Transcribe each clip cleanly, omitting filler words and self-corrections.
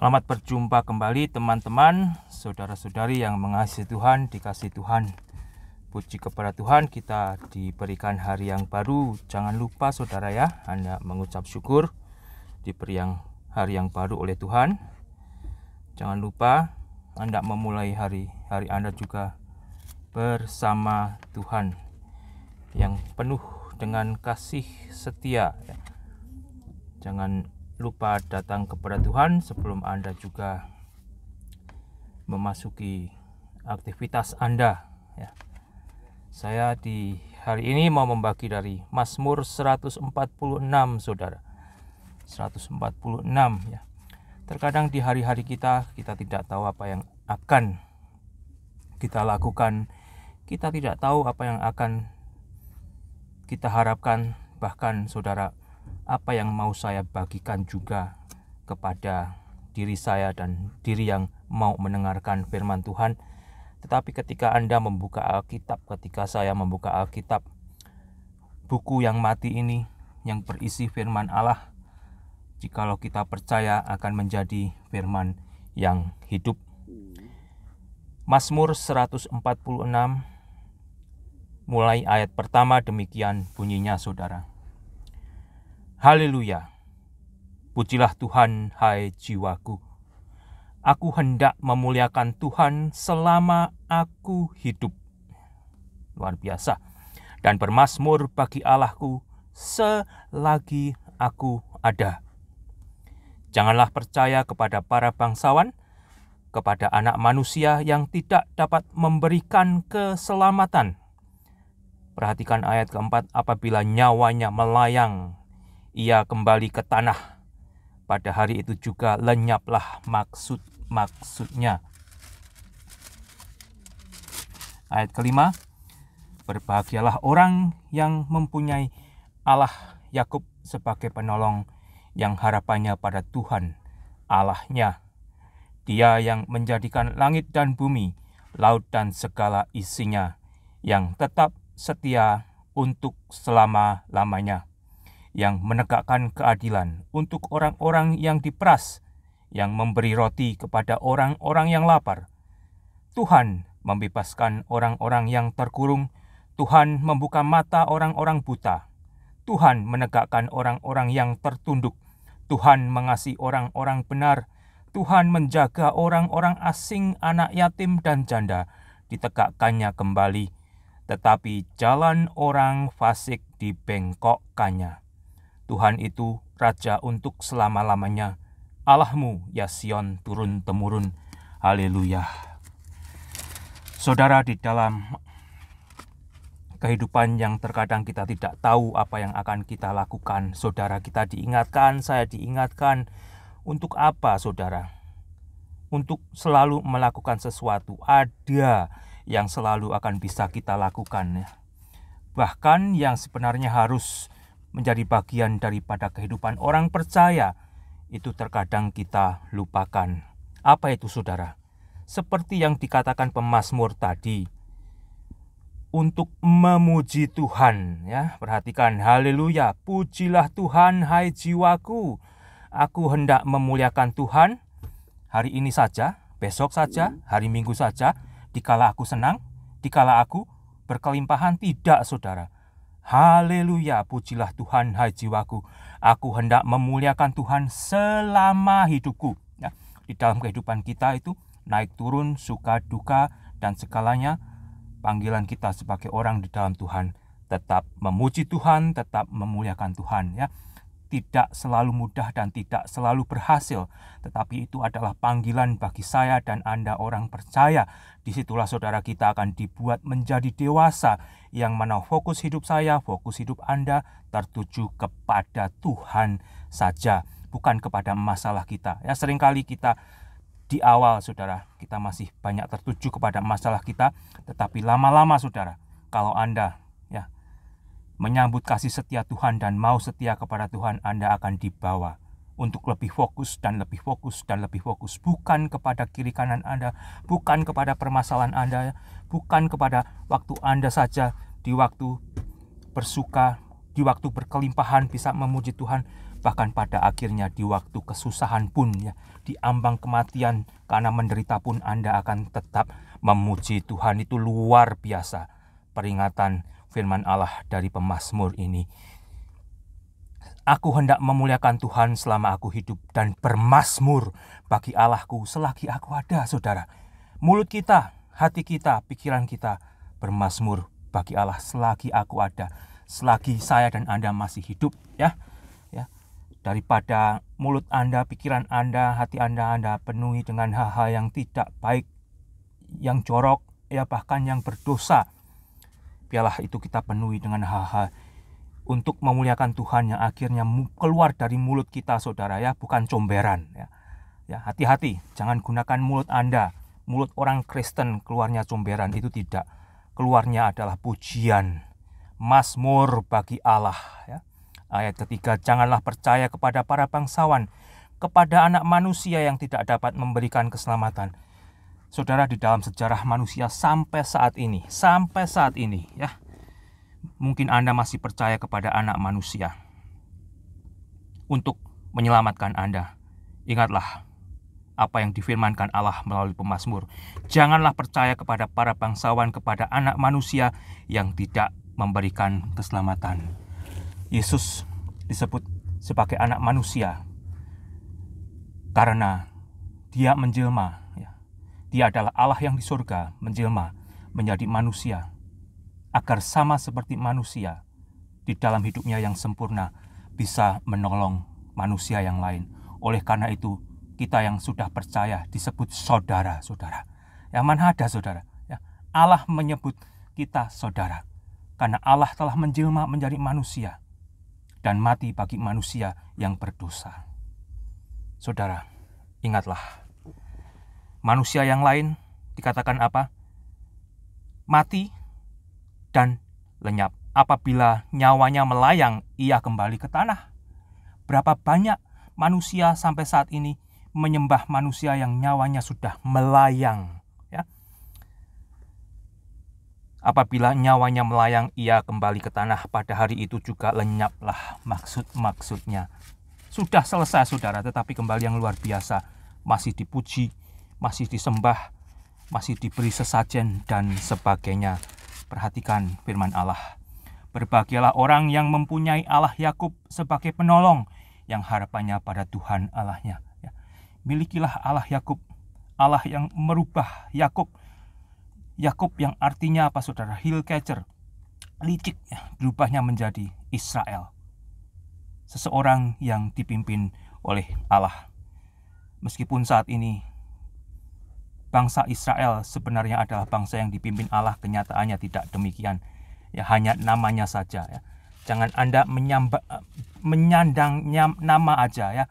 Selamat berjumpa kembali teman-teman, saudara-saudari yang mengasihi Tuhan, dikasihi Tuhan. Puji kepada Tuhan, kita diberikan hari yang baru. Jangan lupa saudara ya, Anda mengucap syukur diberi hari yang baru oleh Tuhan. Jangan lupa Anda memulai hari Anda juga bersama Tuhan yang penuh dengan kasih setia. Jangan lupa datang kepada Tuhan sebelum Anda juga memasuki aktivitas Anda ya. Saya di hari ini mau membagi dari Mazmur 146 saudara. 146 ya. Terkadang di hari-hari kita tidak tahu apa yang akan kita lakukan. Kita tidak tahu apa yang akan kita harapkan. Bahkan saudara, apa yang mau saya bagikan juga kepada diri saya dan diri yang mau mendengarkan firman Tuhan. Tetapi ketika Anda membuka Alkitab, ketika saya membuka Alkitab, buku yang mati ini yang berisi firman Allah, jikalau kita percaya akan menjadi firman yang hidup. Mazmur 146 mulai ayat pertama demikian bunyinya saudara. Haleluya, pujilah Tuhan hai jiwaku. Aku hendak memuliakan Tuhan selama aku hidup. Luar biasa. Dan bermazmur bagi Allahku selagi aku ada. Janganlah percaya kepada para bangsawan, kepada anak manusia yang tidak dapat memberikan keselamatan. Perhatikan ayat keempat, apabila nyawanya melayang, ia kembali ke tanah. Pada hari itu juga lenyaplah maksudnya. Ayat kelima, berbahagialah orang yang mempunyai Allah Yakub sebagai penolong, yang harapannya pada Tuhan Allahnya. Dia yang menjadikan langit dan bumi, laut dan segala isinya, yang tetap setia untuk selama-lamanya, yang menegakkan keadilan untuk orang-orang yang diperas, yang memberi roti kepada orang-orang yang lapar. Tuhan membebaskan orang-orang yang terkurung. Tuhan membuka mata orang-orang buta. Tuhan menegakkan orang-orang yang tertunduk. Tuhan mengasihi orang-orang benar. Tuhan menjaga orang-orang asing, anak yatim dan janda, ditegakkannya kembali. Tetapi jalan orang fasik dibengkokkannya. Tuhan itu Raja untuk selama-lamanya. Allahmu, ya Sion, turun-temurun. Haleluya. Saudara, di dalam kehidupan yang terkadang kita tidak tahu apa yang akan kita lakukan, saudara, kita diingatkan, saya diingatkan, untuk apa saudara? Untuk selalu melakukan sesuatu. Ada yang selalu akan bisa kita lakukan ya. Bahkan yang sebenarnya harus menjadi bagian daripada kehidupan orang percaya, itu terkadang kita lupakan. Apa itu saudara? Seperti yang dikatakan pemazmur tadi, untuk memuji Tuhan ya. Perhatikan, haleluya, pujilah Tuhan hai jiwaku. Aku hendak memuliakan Tuhan hari ini saja, besok saja, hari Minggu saja, dikala aku senang, dikala aku berkelimpahan, tidak saudara. Haleluya, pujilah Tuhan hai jiwaku. Aku hendak memuliakan Tuhan selama hidupku ya. Di dalam kehidupan kita itu naik turun, suka duka dan segalanya, panggilan kita sebagai orang di dalam Tuhan tetap memuji Tuhan, tetap memuliakan Tuhan ya. Tidak selalu mudah dan tidak selalu berhasil, tetapi itu adalah panggilan bagi saya dan Anda orang percaya. Disitulah saudara kita akan dibuat menjadi dewasa, yang mana fokus hidup saya, fokus hidup Anda tertuju kepada Tuhan saja, bukan kepada masalah kita. Ya, seringkali kita di awal saudara, kita masih banyak tertuju kepada masalah kita, tetapi lama-lama saudara, kalau Anda menyambut kasih setia Tuhan dan mau setia kepada Tuhan, Anda akan dibawa untuk lebih fokus dan lebih fokus dan lebih fokus. Bukan kepada kiri kanan Anda, bukan kepada permasalahan Anda, bukan kepada waktu Anda saja, di waktu bersuka, di waktu berkelimpahan bisa memuji Tuhan. bahkan pada akhirnya di waktu kesusahan pun, ya, di ambang kematian karena menderita pun Anda akan tetap memuji Tuhan. Itu luar biasa peringatan firman Allah dari pemazmur ini. Aku hendak memuliakan Tuhan selama aku hidup dan bermazmur bagi Allahku selagi aku ada, saudara. Mulut kita, hati kita, pikiran kita bermazmur bagi Allah selagi aku ada, selagi saya dan Anda masih hidup, ya. Daripada mulut Anda, pikiran Anda, hati Anda penuhi dengan hal-hal yang tidak baik, yang jorok, ya, bahkan yang berdosa. Biarlah itu kita penuhi dengan hal-hal untuk memuliakan Tuhan yang akhirnya keluar dari mulut kita, saudara, ya, bukan comberan, ya. Ya, hati-hati, jangan gunakan mulut Anda. Mulut orang Kristen keluarnya comberan, itu tidak. Keluarnya adalah pujian, mazmur bagi Allah, ya. Ayat ketiga, janganlah percaya kepada para bangsawan, kepada anak manusia yang tidak dapat memberikan keselamatan. Saudara, di dalam sejarah manusia sampai saat ini, ya, mungkin Anda masih percaya kepada anak manusia untuk menyelamatkan Anda. Ingatlah apa yang difirmankan Allah melalui pemazmur. Janganlah percaya kepada para bangsawan, kepada anak manusia yang tidak memberikan keselamatan. Yesus disebut sebagai anak manusia karena dia menjelma, ya. Dia adalah Allah yang di surga menjelma menjadi manusia agar sama seperti manusia di dalam hidupnya yang sempurna bisa menolong manusia yang lain. Oleh karena itu kita yang sudah percaya disebut saudara-saudara. Ya, mana ada, saudara, ya, Allah menyebut kita saudara karena Allah telah menjelma menjadi manusia dan mati bagi manusia yang berdosa. Saudara, ingatlah, manusia yang lain dikatakan apa? Mati dan lenyap. Apabila nyawanya melayang, ia kembali ke tanah. Berapa banyak manusia sampai saat ini menyembah manusia yang nyawanya sudah melayang, ya. Apabila nyawanya melayang, ia kembali ke tanah. Pada hari itu juga lenyaplah maksudnya. Sudah selesai, saudara, tetapi kembali yang luar biasa. Masih dipuji, masih disembah, masih diberi sesajen dan sebagainya. Perhatikan firman Allah. Berbahagialah orang yang mempunyai Allah Yakub sebagai penolong, yang harapannya pada Tuhan Allahnya. Ya. Milikilah Allah Yakub, Allah yang merubah Yakub. Yakub yang artinya apa, saudara? Heel catcher, licik, ya, berubahnya menjadi Israel, seseorang yang dipimpin oleh Allah. Meskipun saat ini bangsa Israel sebenarnya adalah bangsa yang dipimpin Allah, kenyataannya tidak demikian. Ya, hanya namanya saja, ya. Jangan Anda menyandang nama aja, ya.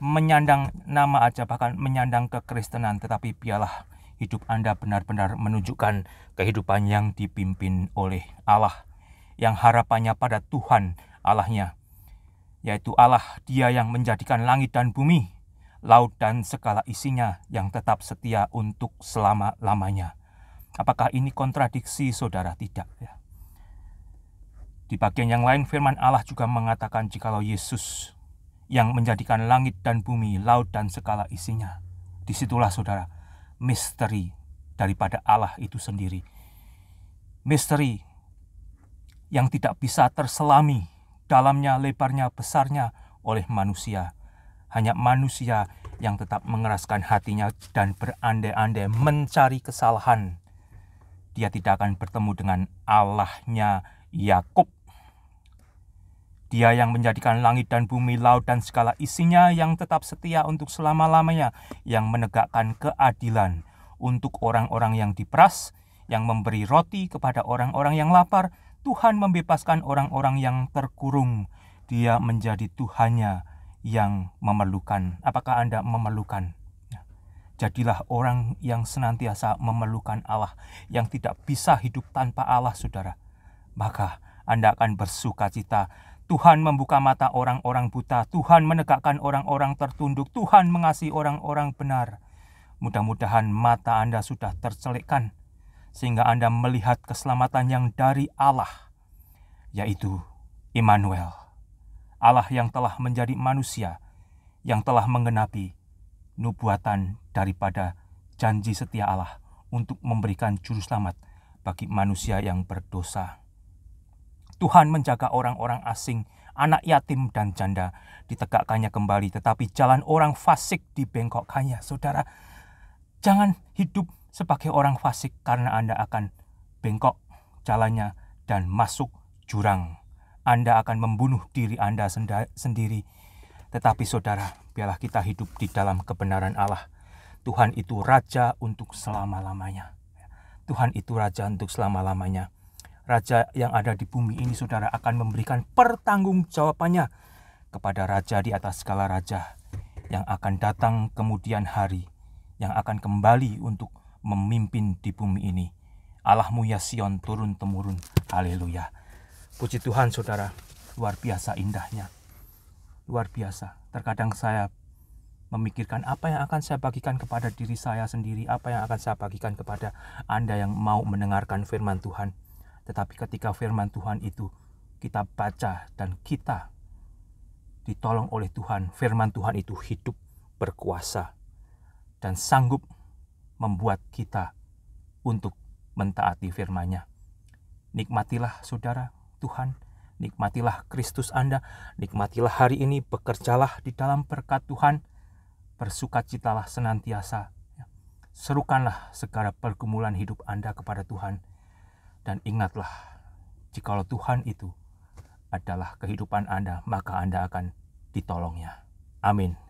Menyandang nama aja, bahkan menyandang kekristenan, tetapi biarlah hidup Anda benar-benar menunjukkan kehidupan yang dipimpin oleh Allah, yang harapannya pada Tuhan Allahnya, yaitu Allah, Dia yang menjadikan langit dan bumi, laut dan segala isinya, yang tetap setia untuk selama-lamanya. Apakah ini kontradiksi, saudara? Tidak, ya. Di bagian yang lain firman Allah juga mengatakan jikalau Yesus yang menjadikan langit dan bumi, laut dan segala isinya. Disitulah, saudara, misteri daripada Allah itu sendiri. Misteri yang tidak bisa terselami dalamnya, lebarnya, besarnya oleh manusia. Hanya manusia yang tetap mengeraskan hatinya dan berandai-andai mencari kesalahan. Dia tidak akan bertemu dengan Allahnya Yakub. Dia yang menjadikan langit dan bumi, laut dan segala isinya, yang tetap setia untuk selama-lamanya, yang menegakkan keadilan untuk orang-orang yang diperas, yang memberi roti kepada orang-orang yang lapar. Tuhan membebaskan orang-orang yang terkurung. Dia menjadi Tuhannya yang memerlukan. Apakah Anda memerlukan? Jadilah orang yang senantiasa memerlukan Allah, yang tidak bisa hidup tanpa Allah, saudara. Maka Anda akan bersuka cita. Tuhan membuka mata orang-orang buta. Tuhan menegakkan orang-orang tertunduk. Tuhan mengasihi orang-orang benar. Mudah-mudahan mata Anda sudah tercelikkan, sehingga Anda melihat keselamatan yang dari Allah, yaitu Immanuel, Allah yang telah menjadi manusia, yang telah menggenapi nubuatan daripada janji setia Allah untuk memberikan juru selamat bagi manusia yang berdosa. Tuhan menjaga orang-orang asing, anak yatim dan janda ditegakkannya kembali, tetapi jalan orang fasik dibengkokkannya. Saudara, jangan hidup sebagai orang fasik, karena Anda akan bengkok jalannya dan masuk jurang. Anda akan membunuh diri Anda sendiri. Tetapi saudara, biarlah kita hidup di dalam kebenaran Allah. Tuhan itu Raja untuk selama-lamanya. Tuhan itu Raja untuk selama-lamanya. Raja yang ada di bumi ini, saudara, akan memberikan pertanggungjawabannya kepada Raja di atas segala raja yang akan datang kemudian hari, yang akan kembali untuk memimpin di bumi ini. Allahmu ya Sion turun-temurun. Haleluya. Puji Tuhan saudara, luar biasa indahnya. Luar biasa. Terkadang saya memikirkan apa yang akan saya bagikan kepada diri saya sendiri, apa yang akan saya bagikan kepada Anda yang mau mendengarkan firman Tuhan. Tetapi ketika firman Tuhan itu kita baca dan kita ditolong oleh Tuhan, firman Tuhan itu hidup, berkuasa, dan sanggup membuat kita untuk mentaati firman-Nya. Nikmatilah saudara Tuhan, nikmatilah Kristus Anda, nikmatilah hari ini, bekerjalah di dalam berkat Tuhan, bersukacitalah senantiasa, serukanlah segala pergumulan hidup Anda kepada Tuhan, dan ingatlah, jikalau Tuhan itu adalah kehidupan Anda, maka Anda akan ditolongnya. Amin.